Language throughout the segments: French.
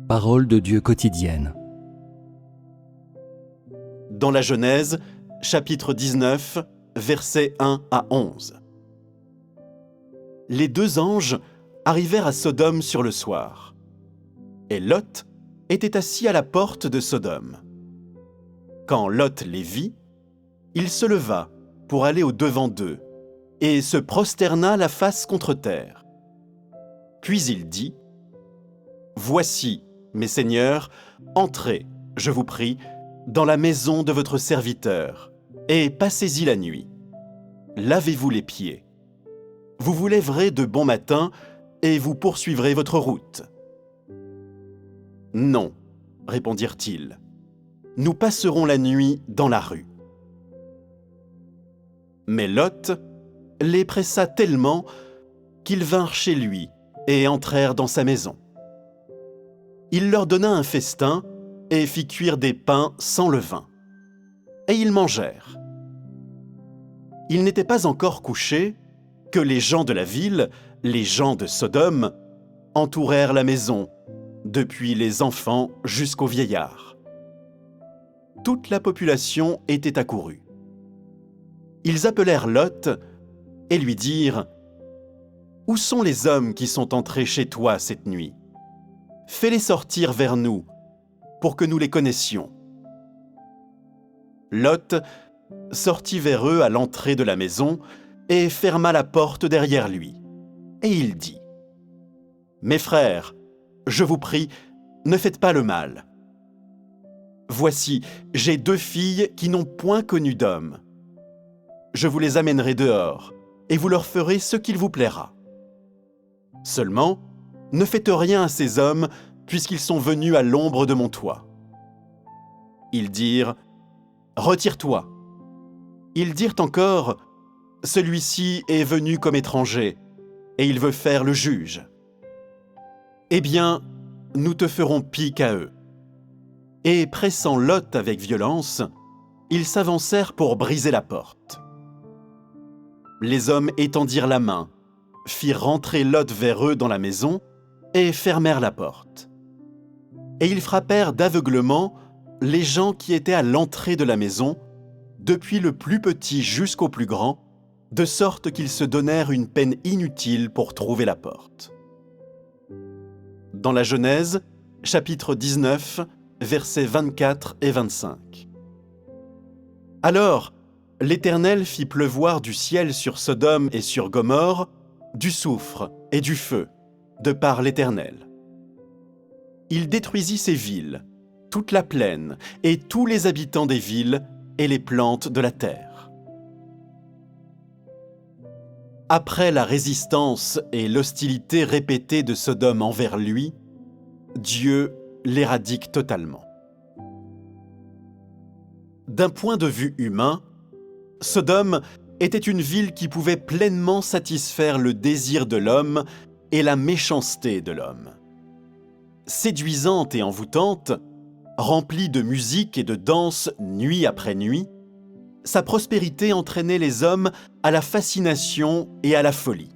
Parole de Dieu quotidienne. Dans la Genèse, chapitre 19, versets 1 à 11. Les deux anges arrivèrent à Sodome sur le soir, et Lot était assis à la porte de Sodome. Quand Lot les vit, il se leva pour aller au-devant d'eux, et se prosterna la face contre terre. Puis il dit : « Voici, mes seigneurs, entrez, je vous prie, dans la maison de votre serviteur, et passez-y la nuit. Lavez-vous les pieds. Vous vous lèverez de bon matin, et vous poursuivrez votre route. » « Non, répondirent-ils, nous passerons la nuit dans la rue. » Mais Lot les pressa tellement qu'ils vinrent chez lui et entrèrent dans sa maison. Il leur donna un festin et fit cuire des pains sans levain. Et ils mangèrent. Il n'était pas encore couché que les gens de la ville, les gens de Sodome, entourèrent la maison, depuis les enfants jusqu'aux vieillards. Toute la population était accourue. Ils appelèrent Lot et lui dirent : « Où sont les hommes qui sont entrés chez toi cette nuit ? Fais-les sortir vers nous, pour que nous les connaissions. » Lot sortit vers eux à l'entrée de la maison et ferma la porte derrière lui. Et il dit : « Mes frères, je vous prie, ne faites pas le mal. Voici, j'ai 2 filles qui n'ont point connu d'homme. Je vous les amènerai dehors, et vous leur ferez ce qu'il vous plaira. Seulement, ne faites rien à ces hommes, puisqu'ils sont venus à l'ombre de mon toit. » Ils dirent : « Retire-toi. » Ils dirent encore : « Celui-ci est venu comme étranger, et il veut faire le juge. » Eh bien, nous te ferons pis qu'à eux. Et pressant Lot avec violence, ils s'avancèrent pour briser la porte. Les hommes étendirent la main, firent rentrer Lot vers eux dans la maison et fermèrent la porte. Et ils frappèrent d'aveuglement les gens qui étaient à l'entrée de la maison, depuis le plus petit jusqu'au plus grand, de sorte qu'ils se donnèrent une peine inutile pour trouver la porte. Dans la Genèse, chapitre 19, versets 24 et 25. Alors, l'Éternel fit pleuvoir du ciel sur Sodome et sur Gomorrhe du soufre et du feu, de par l'Éternel. Il détruisit ces villes, toute la plaine, et tous les habitants des villes et les plantes de la terre. Après la résistance et l'hostilité répétée de Sodome envers lui, Dieu l'éradique totalement. D'un point de vue humain, Sodome était une ville qui pouvait pleinement satisfaire le désir de l'homme et la méchanceté de l'homme. Séduisante et envoûtante, remplie de musique et de danse nuit après nuit, sa prospérité entraînait les hommes à la fascination et à la folie.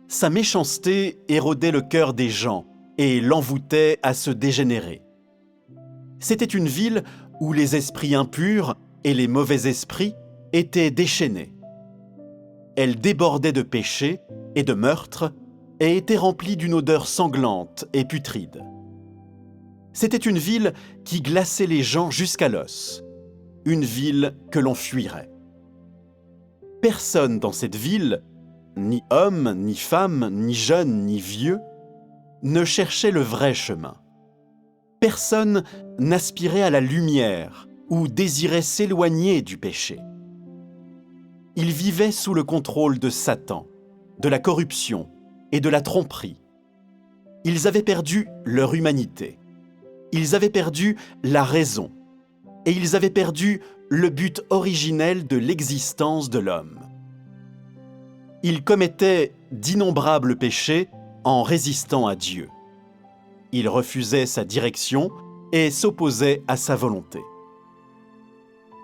Sa méchanceté érodait le cœur des gens et l'envoûtait à se dégénérer. C'était une ville où les esprits impurs et les mauvais esprits étaient déchaînés. Elle débordait de péchés et de meurtres et était remplie d'une odeur sanglante et putride. C'était une ville qui glaçait les gens jusqu'à l'os, une ville que l'on fuirait. Personne dans cette ville, ni homme, ni femme, ni jeune, ni vieux, ne cherchait le vrai chemin. Personne n'aspirait à la lumière ou désirait s'éloigner du péché. Ils vivaient sous le contrôle de Satan, de la corruption et de la tromperie. Ils avaient perdu leur humanité. Ils avaient perdu la raison. Et ils avaient perdu le but originel de l'existence de l'homme. Ils commettaient d'innombrables péchés en résistant à Dieu. Ils refusaient sa direction et s'opposaient à sa volonté.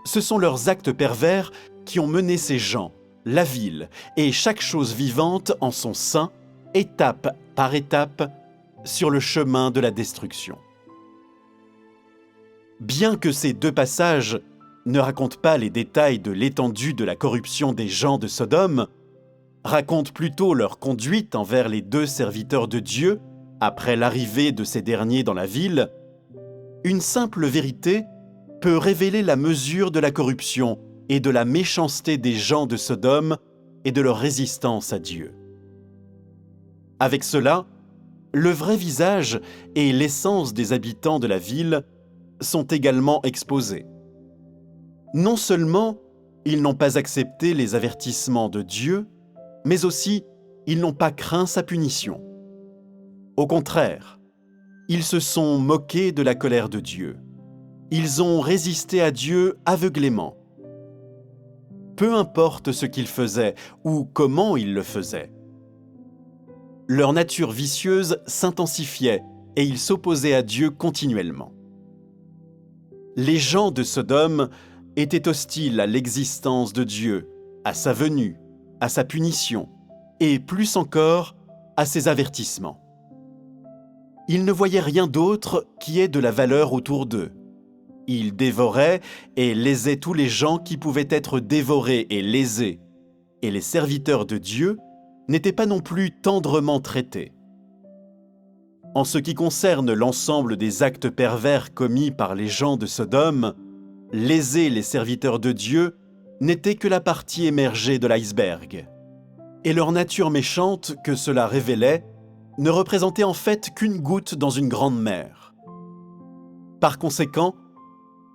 Ce sont leurs actes pervers qui ont mené ces gens, la ville et chaque chose vivante en son sein, étape par étape, sur le chemin de la destruction. Bien que ces deux passages ne racontent pas les détails de l'étendue de la corruption des gens de Sodome, racontent plutôt leur conduite envers les deux serviteurs de Dieu après l'arrivée de ces derniers dans la ville, une simple vérité peut révéler la mesure de la corruption et de la méchanceté des gens de Sodome et de leur résistance à Dieu. Avec cela, le vrai visage et l'essence des habitants de la ville sont également exposés. Non seulement ils n'ont pas accepté les avertissements de Dieu, mais aussi ils n'ont pas craint sa punition. Au contraire, ils se sont moqués de la colère de Dieu. Ils ont résisté à Dieu aveuglément. Peu importe ce qu'ils faisaient ou comment ils le faisaient. Leur nature vicieuse s'intensifiait et ils s'opposaient à Dieu continuellement. Les gens de Sodome étaient hostiles à l'existence de Dieu, à sa venue, à sa punition et plus encore à ses avertissements. Ils ne voyaient rien d'autre qui ait de la valeur autour d'eux. Ils dévoraient et lésaient tous les gens qui pouvaient être dévorés et lésés, et les serviteurs de Dieu n'étaient pas non plus tendrement traités. En ce qui concerne l'ensemble des actes pervers commis par les gens de Sodome, léser les serviteurs de Dieu n'était que la partie émergée de l'iceberg. Et leur nature méchante que cela révélait ne représentait en fait qu'une goutte dans une grande mer. Par conséquent,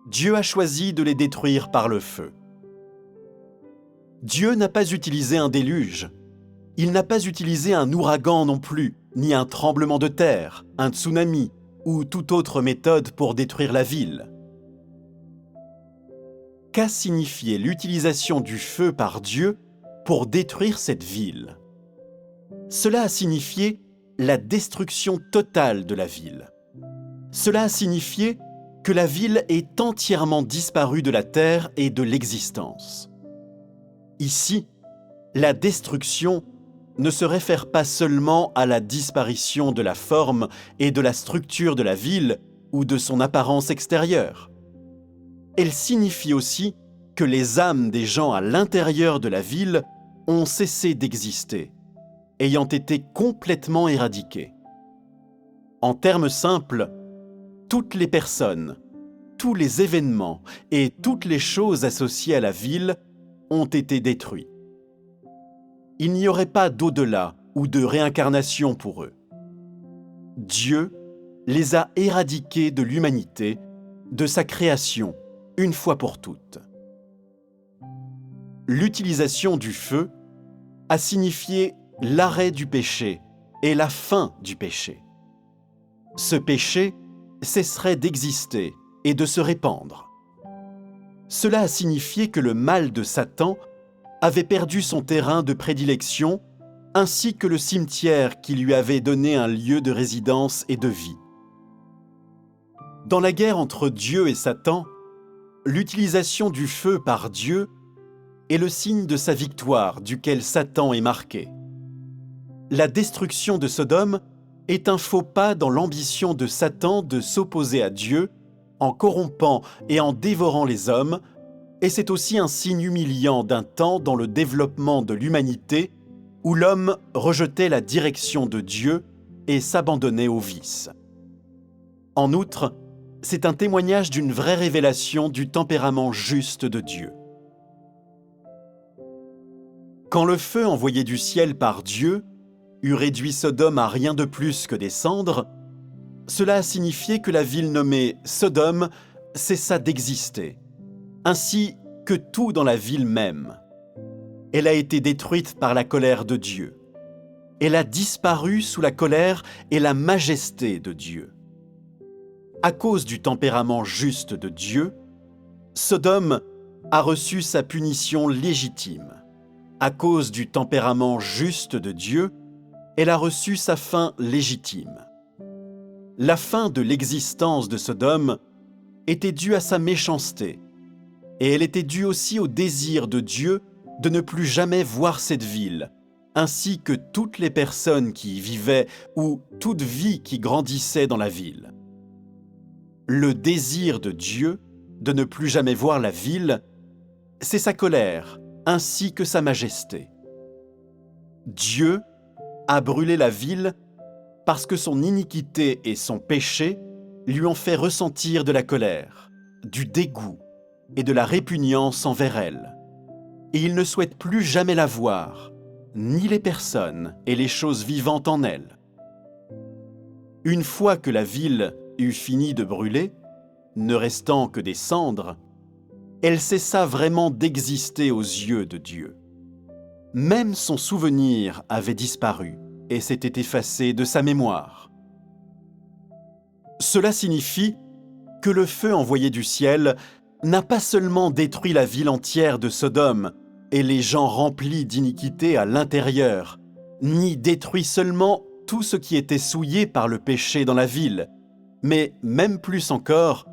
Dieu a choisi de les détruire par le feu. Dieu n'a pas utilisé un déluge. Il n'a pas utilisé un ouragan non plus, ni un tremblement de terre, un tsunami ou toute autre méthode pour détruire la ville. Qu'a signifié l'utilisation du feu par Dieu pour détruire cette ville? Cela a signifié la destruction totale de la ville. Cela a signifié que la ville est entièrement disparue de la terre et de l'existence. Ici, la destruction ne se réfère pas seulement à la disparition de la forme et de la structure de la ville ou de son apparence extérieure. Elle signifie aussi que les âmes des gens à l'intérieur de la ville ont cessé d'exister, ayant été complètement éradiquées. En termes simples, toutes les personnes, tous les événements et toutes les choses associées à la ville ont été détruits. Il n'y aurait pas d'au-delà ou de réincarnation pour eux. Dieu les a éradiqués de l'humanité, de sa création, une fois pour toutes. L'utilisation du feu a signifié l'arrêt du péché et la fin du péché. Ce péché cesserait d'exister et de se répandre. Cela a signifié que le mal de Satan avait perdu son terrain de prédilection ainsi que le cimetière qui lui avait donné un lieu de résidence et de vie. Dans la guerre entre Dieu et Satan, l'utilisation du feu par Dieu est le signe de sa victoire duquel Satan est marqué. La destruction de Sodome est un faux pas dans l'ambition de Satan de s'opposer à Dieu en corrompant et en dévorant les hommes, et c'est aussi un signe humiliant d'un temps dans le développement de l'humanité où l'homme rejetait la direction de Dieu et s'abandonnait au vice. En outre, c'est un témoignage d'une vraie révélation du tempérament juste de Dieu. Quand le feu envoyé du ciel par Dieu eut réduit Sodome à rien de plus que des cendres, cela a signifié que la ville nommée Sodome cessa d'exister, ainsi que tout dans la ville même. Elle a été détruite par la colère de Dieu. Elle a disparu sous la colère et la majesté de Dieu. À cause du tempérament juste de Dieu, Sodome a reçu sa punition légitime. À cause du tempérament juste de Dieu, elle a reçu sa fin légitime. La fin de l'existence de Sodome était due à sa méchanceté, et elle était due aussi au désir de Dieu de ne plus jamais voir cette ville, ainsi que toutes les personnes qui y vivaient ou toute vie qui grandissait dans la ville. Le désir de Dieu de ne plus jamais voir la ville, c'est sa colère ainsi que sa majesté. Dieu a brûlé la ville parce que son iniquité et son péché lui ont fait ressentir de la colère, du dégoût et de la répugnance envers elle. Et il ne souhaite plus jamais la voir, ni les personnes et les choses vivantes en elle. Une fois que la ville eut fini de brûler, ne restant que des cendres, elle cessa vraiment d'exister aux yeux de Dieu. Même son souvenir avait disparu et s'était effacé de sa mémoire. Cela signifie que le feu envoyé du ciel n'a pas seulement détruit la ville entière de Sodome et les gens remplis d'iniquité à l'intérieur, ni détruit seulement tout ce qui était souillé par le péché dans la ville, mais même plus encore,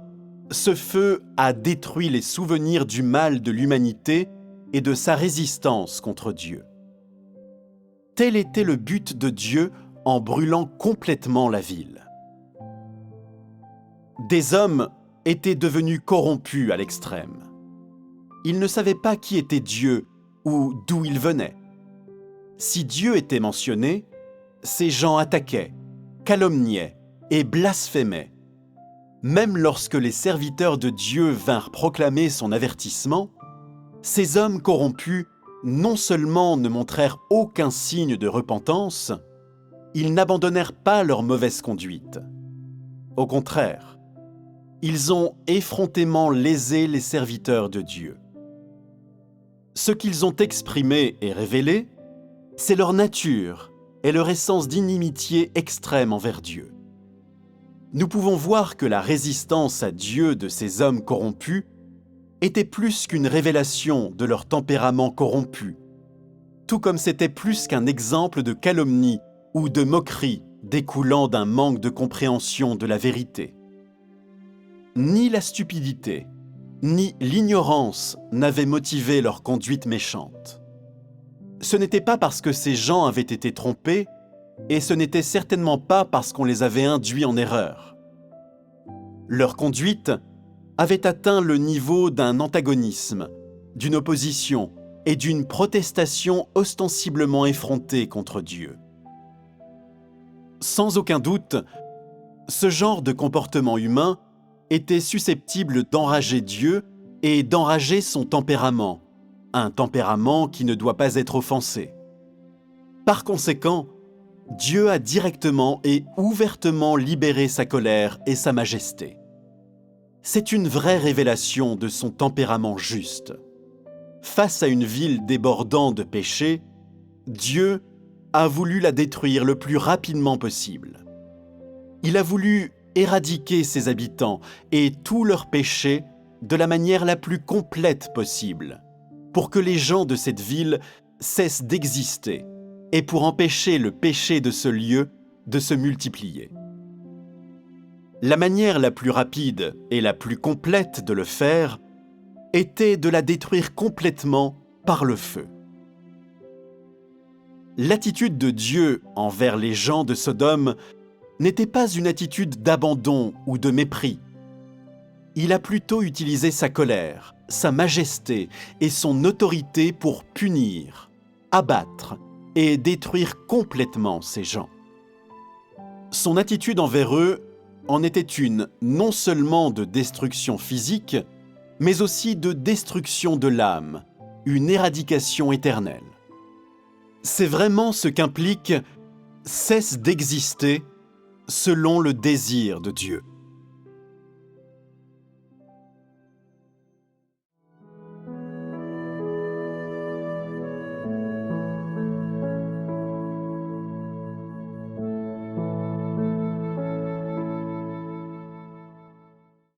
ce feu a détruit les souvenirs du mal de l'humanité et de sa résistance contre Dieu. Tel était le but de Dieu en brûlant complètement la ville. Des hommes étaient devenus corrompus à l'extrême. Ils ne savaient pas qui était Dieu ou d'où il venait. Si Dieu était mentionné, ces gens attaquaient, calomniaient et blasphémaient. Même lorsque les serviteurs de Dieu vinrent proclamer son avertissement, ces hommes corrompus non seulement ne montrèrent aucun signe de repentance, ils n'abandonnèrent pas leur mauvaise conduite. Au contraire, ils ont effrontément lésé les serviteurs de Dieu. Ce qu'ils ont exprimé et révélé, c'est leur nature et leur essence d'inimitié extrême envers Dieu. Nous pouvons voir que la résistance à Dieu de ces hommes corrompus était plus qu'une révélation de leur tempérament corrompu, tout comme c'était plus qu'un exemple de calomnie ou de moquerie découlant d'un manque de compréhension de la vérité. Ni la stupidité, ni l'ignorance n'avaient motivé leur conduite méchante. Ce n'était pas parce que ces gens avaient été trompés, et ce n'était certainement pas parce qu'on les avait induits en erreur. Leur conduite avait atteint le niveau d'un antagonisme, d'une opposition et d'une protestation ostensiblement effrontée contre Dieu. Sans aucun doute, ce genre de comportement humain était susceptible d'enrager Dieu et d'enrager son tempérament, un tempérament qui ne doit pas être offensé. Par conséquent, Dieu a directement et ouvertement libéré sa colère et sa majesté. C'est une vraie révélation de son tempérament juste. Face à une ville débordant de péché, Dieu a voulu la détruire le plus rapidement possible. Il a voulu éradiquer ses habitants et tous leurs péchés de la manière la plus complète possible, pour que les gens de cette ville cessent d'exister et pour empêcher le péché de ce lieu de se multiplier. La manière la plus rapide et la plus complète de le faire était de la détruire complètement par le feu. L'attitude de Dieu envers les gens de Sodome n'était pas une attitude d'abandon ou de mépris. Il a plutôt utilisé sa colère, sa majesté et son autorité pour punir, abattre et détruire complètement ces gens. Son attitude envers eux en était une non seulement de destruction physique, mais aussi de destruction de l'âme, une éradication éternelle. C'est vraiment ce qu'implique « cesse d'exister selon le désir de Dieu ».